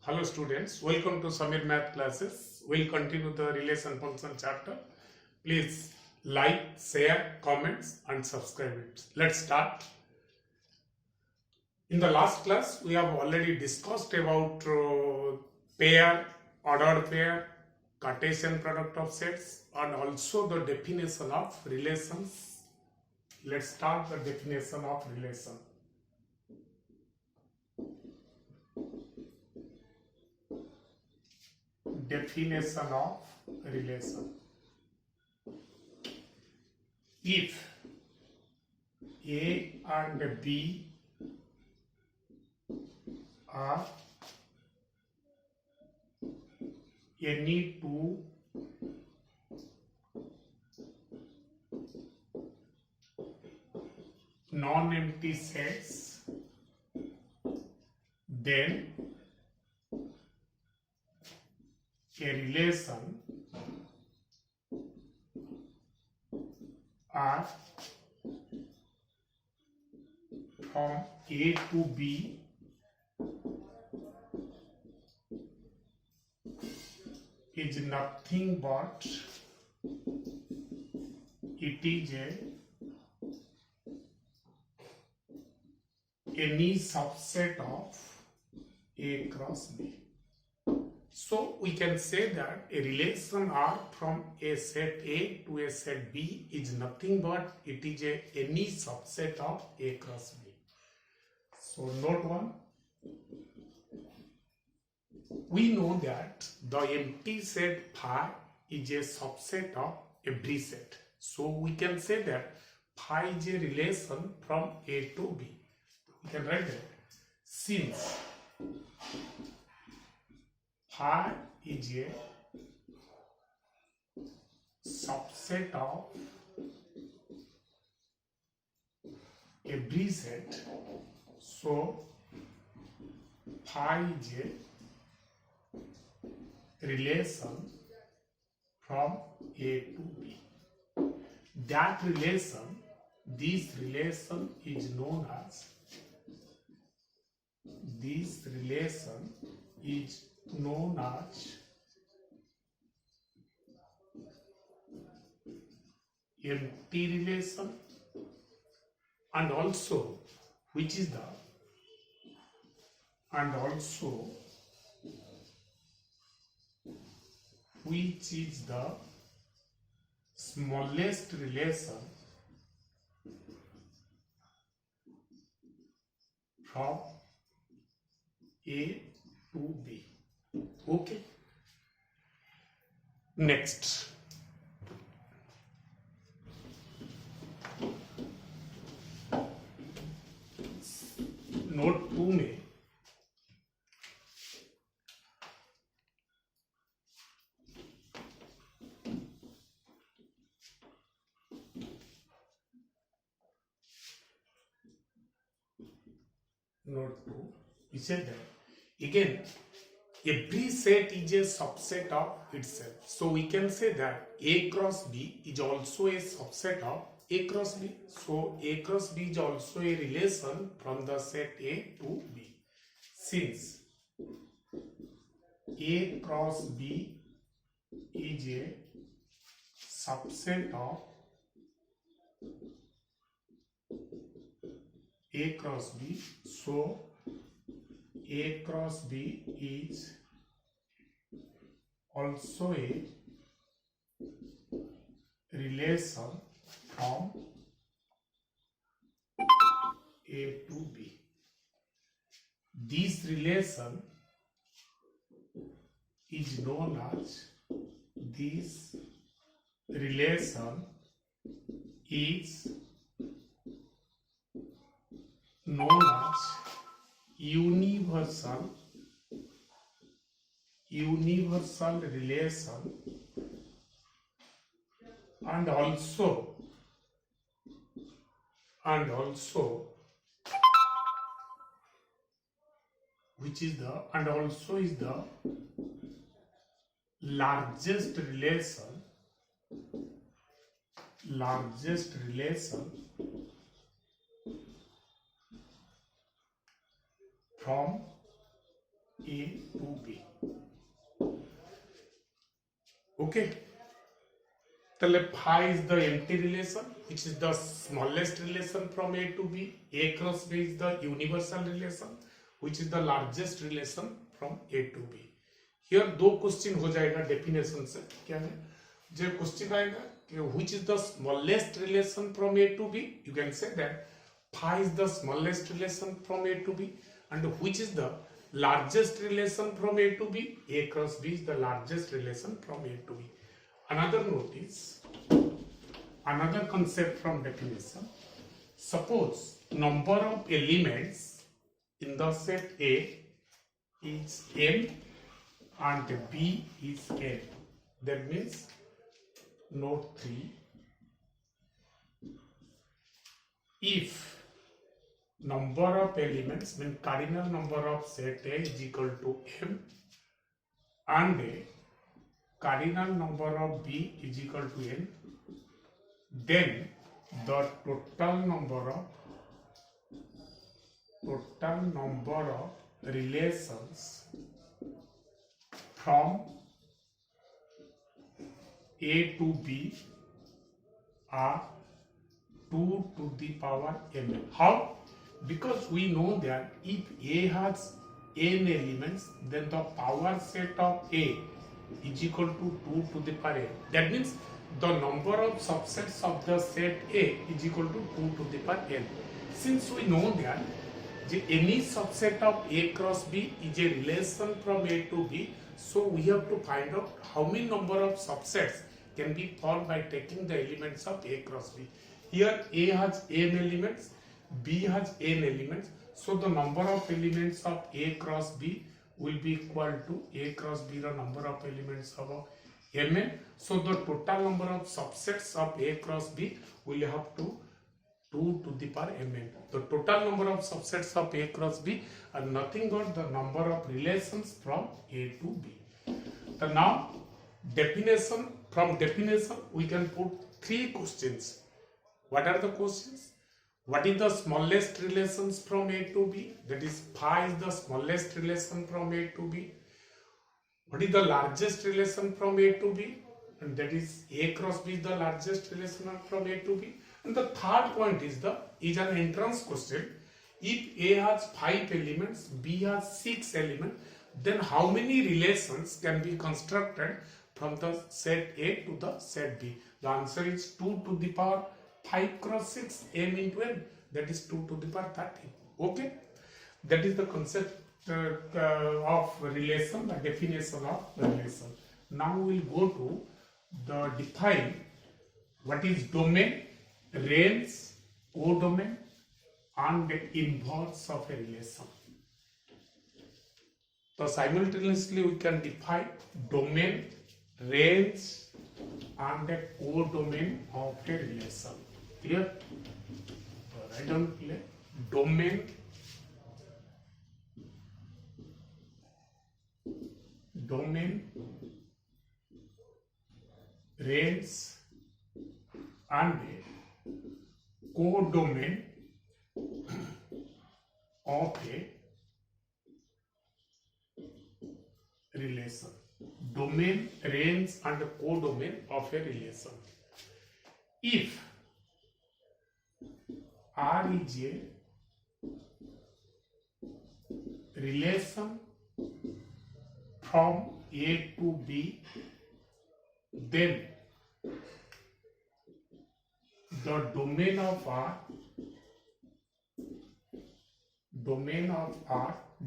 Hello students, welcome to Samir Math classes. We'll continue the relation function chapter. Please like, share, comments and subscribe it. Let's start. In the last class, we have already discussed about pair, ordered pair, Cartesian product of sets and also the definition of relations. Let's start the definition of relation. Definition of relation. If A and B are any two non-empty sets, then a relation R from A to B is nothing but it is any subset of A cross B. So we can say that a relation R from a set A to a set B is nothing but it is any subset of A cross B. So note one, we know that the empty set phi is a subset of every set. So we can say that phi is a relation from A to B. We can write that since phi is a subset of every set, so phi is a relation from A to B. That relation, this relation is known as empty relation, and also which is the smallest relation from A to B. Okay. Next. Note 2 में note 2 we said that again every set is a subset of itself, so we can say that A cross B is also a subset of A cross B. So A cross B is also a relation from the set A to B. Since A cross B is a subset of A cross B, so A cross B is also a relation from A to B. This relation is known as universal relation, and also which is the and also is the largest relation from A to B. Okay. The phi is the empty relation, which is the smallest relation from A to B. A cross B is the universal relation, which is the largest relation from A to B. Here दो question हो जाएगा definition से. क्या है जो question आएगा कि which is the smallest relation from A to B? You can say that phi is the smallest relation from A to B, and which is the largest relation from A to B? A cross B is the largest relation from A to B. Another notice, another concept from definition. Suppose number of elements in the set A is m and B is n. That means note 3. If number of elements means cardinal number of set A is equal to m and cardinal number of B is equal to n, then the total number of relations from A to B are 2 to the power m. How? Because we know that if A has n elements, then the power set of A is equal to 2 to the power n. That means the number of subsets of the set A is equal to 2 to the power n. Since we know that any subset of A cross B is a relation from A to B, so we have to find out how many number of subsets can be formed by taking the elements of A cross B. Here A has n elements, B has n elements, so the number of elements of A cross B will be equal to A cross B the number of elements of Mn. So the total number of subsets of A cross B will have to 2 to the power Mn. The total number of subsets of A cross B are nothing but the number of relations from A to B. So now from definition we can put 3 questions. What are the questions? What is the smallest relations from A to B? That is phi is the smallest relation from A to B. What is the largest relation from A to B? And that is A cross B is the largest relation from A to B. And the third point is an entrance question. If A has 5 elements, B has 6 elements, then how many relations can be constructed from the set A to the set B? The answer is 2 to the power 5 cross 6 m into n, that is 2 to the power 30. Okay, that is the concept of relation, the definition of relation. Now we will go to the define what is domain, range, codomain and inverse of a relation. So simultaneously we can define domain, range and a codomain of a relation. Clear? Write down clear. Domain, range and a codomain of a relation. Domain, range and codomain of a relation. If R is a relation from A to B, then the domain of R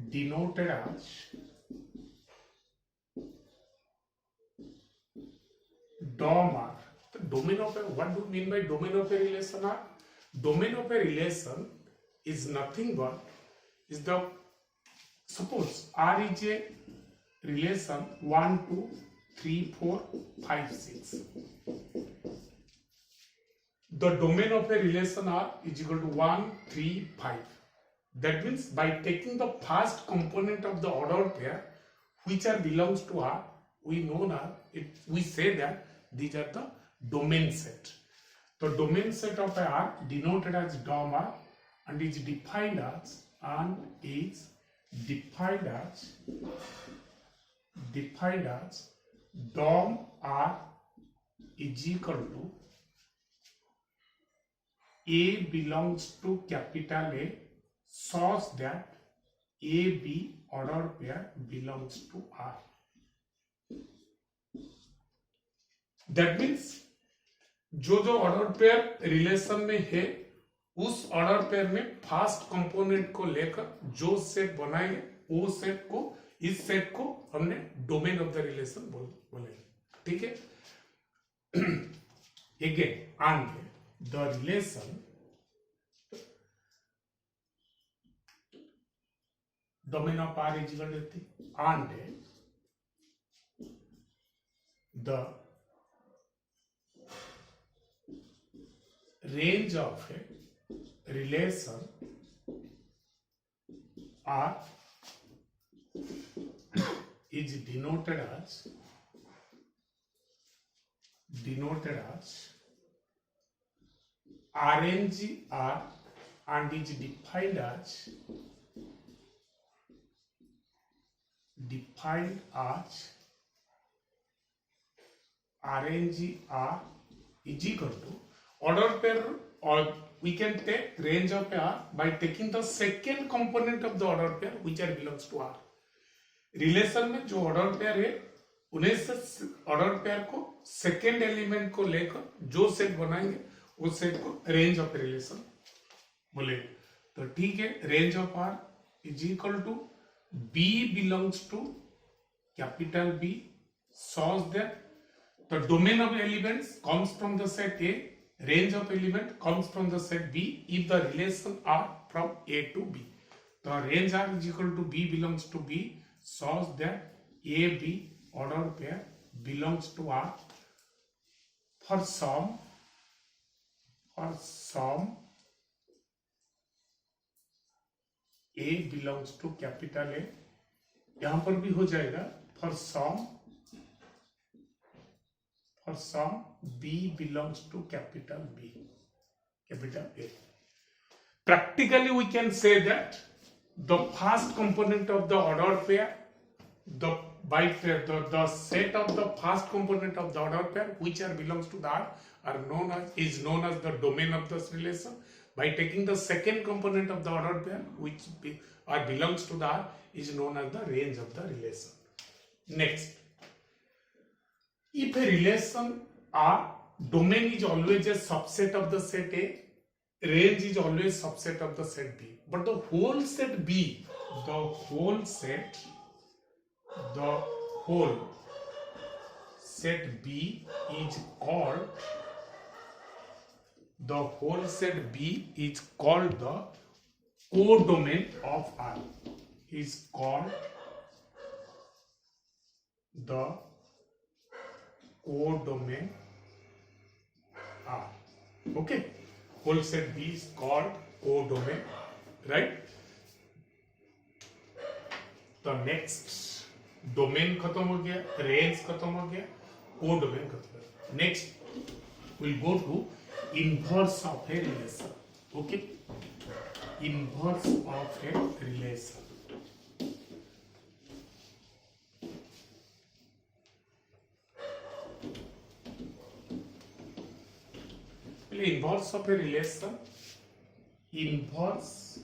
denoted as DOM R. The domain of a, what do you mean by domain of a relation R? Domain of a relation is nothing but suppose R is a relation 1, 2, 3, 4, 5, 6. The domain of a relation R is equal to 1, 3, 5. That means by taking the first component of the ordered pair, which are belongs to R, we know that we say that these are the domain set. The domain set of R denoted as DOM R and is defined as and is defined as dom R is equal to A belongs to capital A such that AB order pair belongs to R. That means जो जो order pair relation में है उस order pair में first component को लेकर जो set बनाएंगे वो सेट को इस सेट को हमने डोमेन ऑफ द रिलेशन बोलेंगे. ठीक है. Again and the relation domain of R is equal to and the range of a relation R is denoted as range R and is defined as range R is equal to order pair, or we can take range of R by taking the second component of the order pair which are belongs to R. Relation में जो order pair है उन्हें से order pair को second element को लेकर जो set बनाएंगे उस सेट को रेंज ऑफ रिलेशन बोलेंगे. तो ठीक है, range of R is equal to B belongs to capital B such that the domain of elements comes from the set A, range of element comes from the set B if the relation are from A to B. The range R is equal to B belongs to B such that AB order pair belongs to R for some A belongs to capital A. यहां पर भी हो जाएगा for some B belongs to capital B, capital A. Practically we can say that the first component of the order pair, the set of the first component of the order pair which belongs to the R is known as the domain of this relation. By taking the second component of the order pair which belongs to the R is known as the range of the relation. Next, if a relation R, domain is always a subset of the set A, range is always subset of the set B, but the whole set B is called the codomain of R. Is called the codomain R. Okay, whole set B is called codomain, right? The next domain खत्म हो गया, range खत्म हो गया, codomain खत्म हो गया. Next we'll go to inverse of a relation. Okay, inverse of a relation. Inverse of a relation, inverse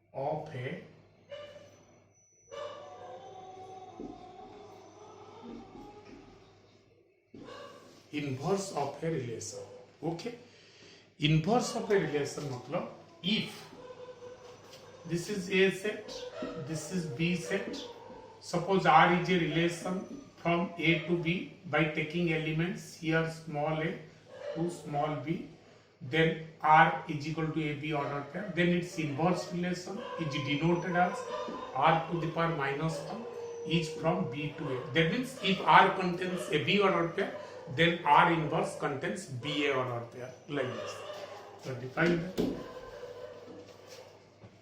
of a relation. Okay, inverse of a relation मतलब if this is A set, this is B set, suppose R is a relation from A to B by taking elements here small a to small b, then R is equal to AB order pair, then its inverse relation is denoted as R to the power minus 1 is from B to A. That means if R contains a B order pair, then R inverse contains BA order pair, like this. So define that.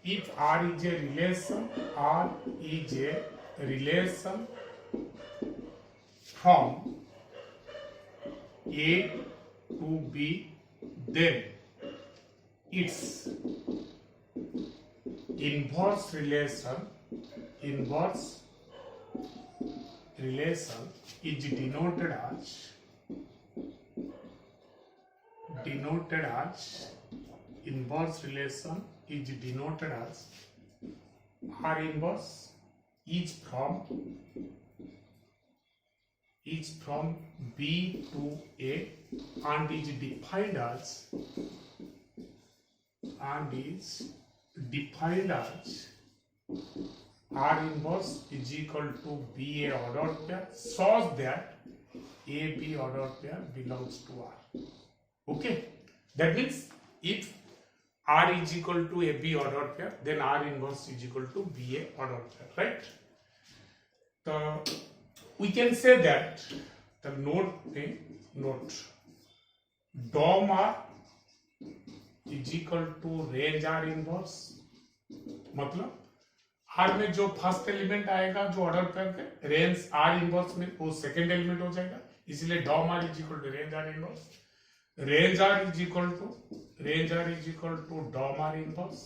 If R is a relation from A to B, then its inverse relation is denoted as inverse relation is denoted as R inverse is from B to A and is defined as R inverse is equal to BA ordered pair such that AB ordered pair belongs to R. Okay, that means if R is equal to AB ordered pair, then R inverse is equal to BA ordered pair, right? So we can say that the note DOM R is equal to range R inverse, मतलब R में जो first element आएगा जो order pair के range R inverse में वो second element हो जाएगा, इसलिए dom R is equal to range R inverse, range R is equal to dom R inverse,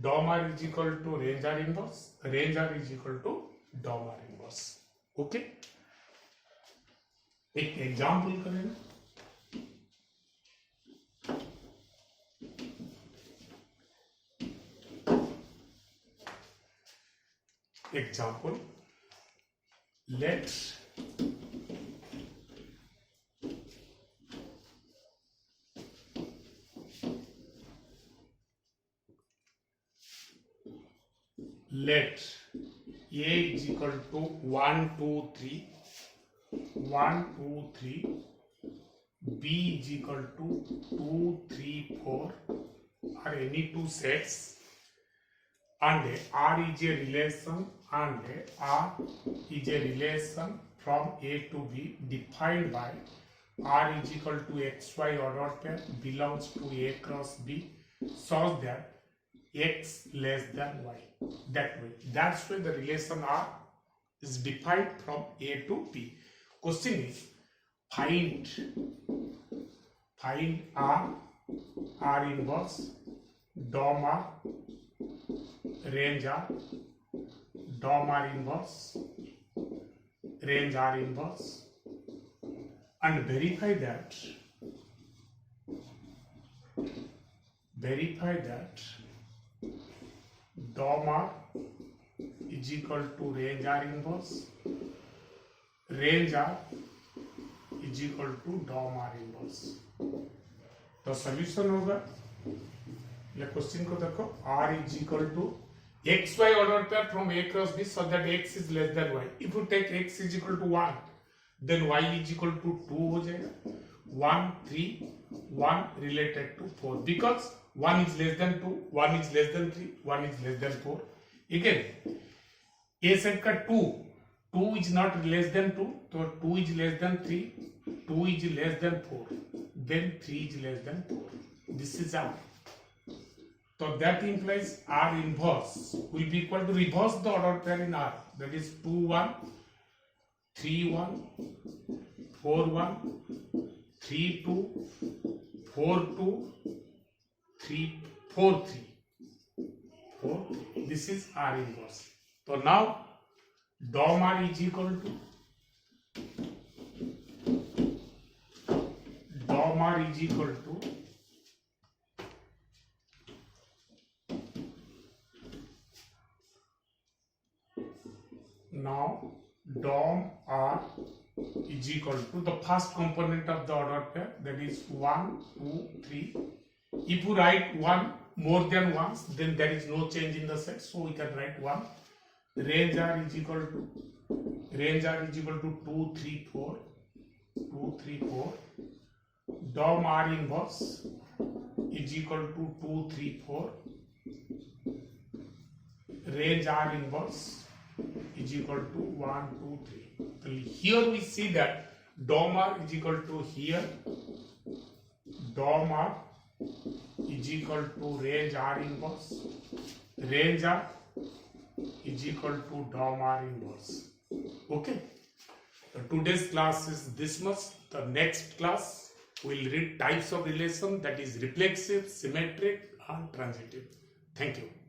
dom R is equal to range R inverse, range R is equal to dom R inverse. Okay, एक example करें. Example, let A is equal to 1, 2, 3, 1, 2, 3, B is equal to 2, 3, 4 or any two sets, and R is a relation from A to B defined by R is equal to XY ordered pair belongs to A cross B such that X less than Y. That's why the relation R is defined from A to B. Question is find R inverse, DOM R, range R, DOM R inverse, range R inverse, and verify that DOM R is equal to range R inverse, range R is equal to DOM R inverse. तो solution होगा, ये question को देखो, R is equal to XY ordered pair from A cross B so that X is less than Y. If you take X is equal to 1, then Y is equal to 2 हो जाएगा. 1, 3, 1 related to 4 because 1 is less than 2, 1 is less than 3, 1 is less than 4. Again, A set का 2 is not less than 2, so 2 is less than 3, 2 is less than 4, then 3 is less than 4. This is R. So that implies R inverse will be equal to reverse the order pair in R. That is 2, 1, 3, 1, 4, 1, 3, 2, 4, 2, 3, 4, 3, 4. This is R inverse. So now DOM R is equal to now DOM R is equal to the first component of the order pair, that is 1, 2, 3. If you write 1 more than once, then there is no change in the set, so we can write 1. Range R is equal to 2, 3, 4. 2, 3, 4. DOM R inverse is equal to 2, 3, 4. Range R inverse is equal to 1, 2, 3. So here we see that DOM R is equal to here. DOM R is equal to range R inverse. Range R is equal to DOM R inverse. Okay. So today's class is this much. The next class we will read types of relation, that is reflexive, symmetric and transitive. Thank you.